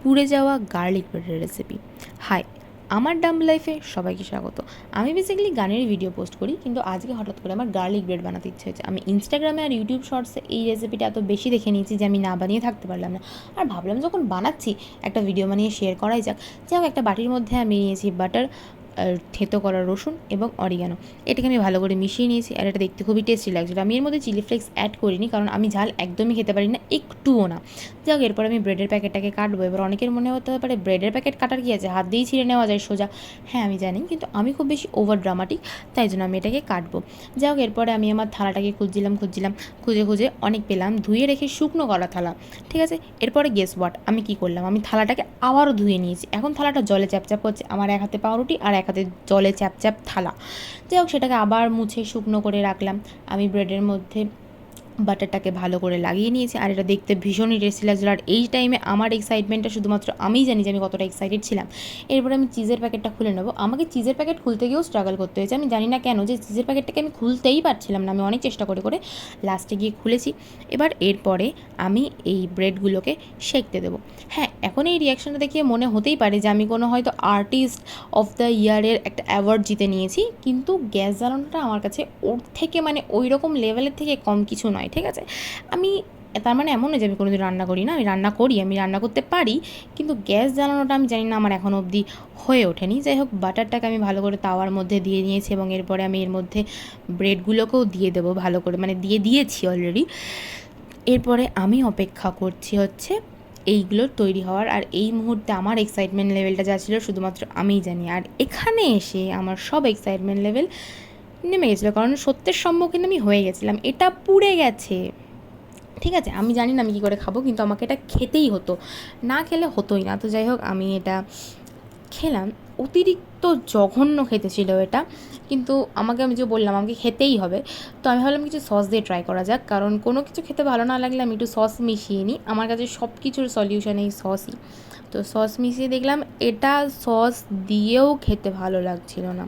পুড়ে যাওয়া garlic ব্রেডের recipe. High, আমার ডাম লাইফে সবাইকে স্বাগত। আমি বেসিক্যালি গানের ভিডিও পোস্ট করি, কিন্তু আজকে হঠাৎ করে আমার গার্লিক ব্রেড বানাতে ইচ্ছে হয়েছে। আমি ইনস্টাগ্রামে আর ইউটিউব শর্টসে এই রেসিপিটা এত বেশি দেখে নিয়েছি যে আমি না বানিয়ে থাকতে পারলাম না। আর ভাবলাম যখন বানাচ্ছি একটা ভিডিও বানিয়ে শেয়ার করাই যাক। যাই হোক, একটা বাটির মধ্যে আমি নিয়েছি বাটার, আর থেতো করা রসুন এবং অরিগানো। এটাকে আমি ভালো করে মিশিয়ে নিয়েছি, আর এটা দেখতে খুবই টেস্টি লাগছিল। আমি এর মধ্যে চিলি ফ্লেক্স অ্যাড করিনি, কারণ আমি ঝাল একদমই খেতে পারি না, একটুও না। যাই হোক, এরপর আমি ব্রেডের প্যাকেটটাকে কাটবো। এবার অনেকের মনে হতে পারে ব্রেডের প্যাকেট কাটার কী আছে, হাত দিয়েই ছিঁড়ে নেওয়া যায় সোজা। হ্যাঁ, আমি জানি, কিন্তু আমি খুব বেশি ওভার ড্রামাটিক, তাই জন্য আমি এটাকে কাটবো। যাই হোক, এরপরে আমি আমার থালাটাকে খুঁজে খুঁজে অনেক পেলাম ধুয়ে রেখে শুকনো করা থালা। ঠিক আছে, এরপরে গেস হোয়াট, আমি কী করলাম, আমি থালাটাকে আবারও ধুয়ে নিয়েছি। এখন থালাটা জলে চ্যাপচ্যাপ করছে, আমার এক হাতে পাউরুটি আর এক হাতে জলে চ্যাপচ্যাপ থালা। যাই হোক, সেটাকে আবার মুছে শুকনো করে রাখলাম। আমি ব্রেডের মধ্যে বাটারটাকে ভালো করে লাগিয়ে নিয়েছি, আর এটা দেখতে ভীষণই টেস্টি লাগছিলো। আর এই টাইমে আমার এক্সাইটমেন্টটা শুধুমাত্র আমিই জানি যে আমি কতটা এক্সাইটেড ছিলাম। এরপরে আমি চিজের প্যাকেটটা খুলে নেবো। আমাকে চিজের প্যাকেট খুলতে গিয়েও স্ট্রাগল করতে হয়েছে, আমি জানি না কেন, যে চিজের প্যাকেটটাকে আমি খুলতেই পারছিলাম না। আমি অনেক চেষ্টা করে লাস্টে গিয়ে খুলেছি। এরপরে আমি এই ব্রেডগুলোকে সেঁকতে দেবো। হ্যাঁ, এখন এই রিয়াকশানটা দেখিয়ে মনে হতেই পারে যে আমি কোনো হয়তো আর্টিস্ট অফ দ্য ইয়ারের একটা অ্যাওয়ার্ড জিতে নিয়েছি, কিন্তু গ্যাস জ্বালানোটা আমার কাছে ওর থেকে ওই রকম লেভেলের থেকে কম কিছু নয়। ঠিক আছে, আমি তার এমন নয় যে আমি কোনোদিন রান্না করি না, আমি রান্না করি, আমি রান্না করতে পারি, কিন্তু গ্যাস জ্বালানোটা আমি জানি না আমার এখনও অবধি হয়ে ওঠেনি। যাই হোক, বাটারটাকে আমি ভালো করে তাওয়ার মধ্যে দিয়ে নিয়েছি, এবং এরপরে আমি এর মধ্যে ব্রেডগুলোকেও দিয়ে দেবো ভালো করে, দিয়ে দিয়েছি অলরেডি। এরপরে আমি অপেক্ষা করছি হচ্ছে এইগুলোর তৈরি হওয়ার। আর এই মুহূর্তে আমার এক্সাইটমেন্ট লেভেলটা যা ছিল শুধুমাত্র আমিই জানি। আর এখানে এসে আমার সব এক্সাইটমেন্ট লেভেল নেমে গেছিলো, কারণ সত্যের সম্মুখীন আমি হয়ে গেছিলাম। এটা পুড়ে গেছে। ঠিক আছে, আমি জানি না আমি কী করে খাবো, কিন্তু আমাকে এটা খেতেই হতো, না খেলে হতোই না। তো যাই হোক, আমি এটা খেলাম। অতিরিক্ত জঘন্য খেতে ছিল এটা, কিন্তু আমি যে বললাম আমাকে খেতেই হবে, তো আমি ভাবলাম কিছু সস দিয়ে ট্রাই করা যাক। কারণ কোনো কিছু খেতে ভালো না লাগলে আমি একটু সস মিশিয়ে নিই। আমার কাছে সব কিছুর সলিউশন এই সসই। তো সস মিশিয়ে দেখলাম এটা সস দিয়েও খেতে ভালো লাগছিল না।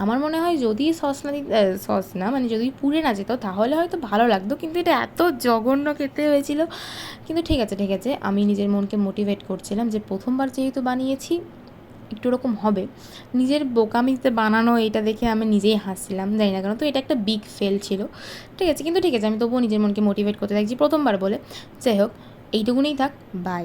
আমার মনে হয় যদি সস না যদি পুড়ে না যেত তাহলে হয়তো ভালো লাগতো, কিন্তু এটা এত জঘন্য খেতে হয়েছিল। কিন্তু ঠিক আছে, আমি নিজের মনকে মোটিভেট করছিলাম যে প্রথমবার যেহেতু বানিয়েছি একটু ওরকম হবে। নিজের বোকামিতে বানানো এটা দেখে আমি নিজেই হাসছিলাম, জানি না কেন। তো এটা একটা বিগ ফেল ছিল। ঠিক আছে, আমি তবুও নিজের মনকে মোটিভেট করতে থাকছি প্রথমবার বলে। যাই হোক, এইটুকুনেই থাক। বাই।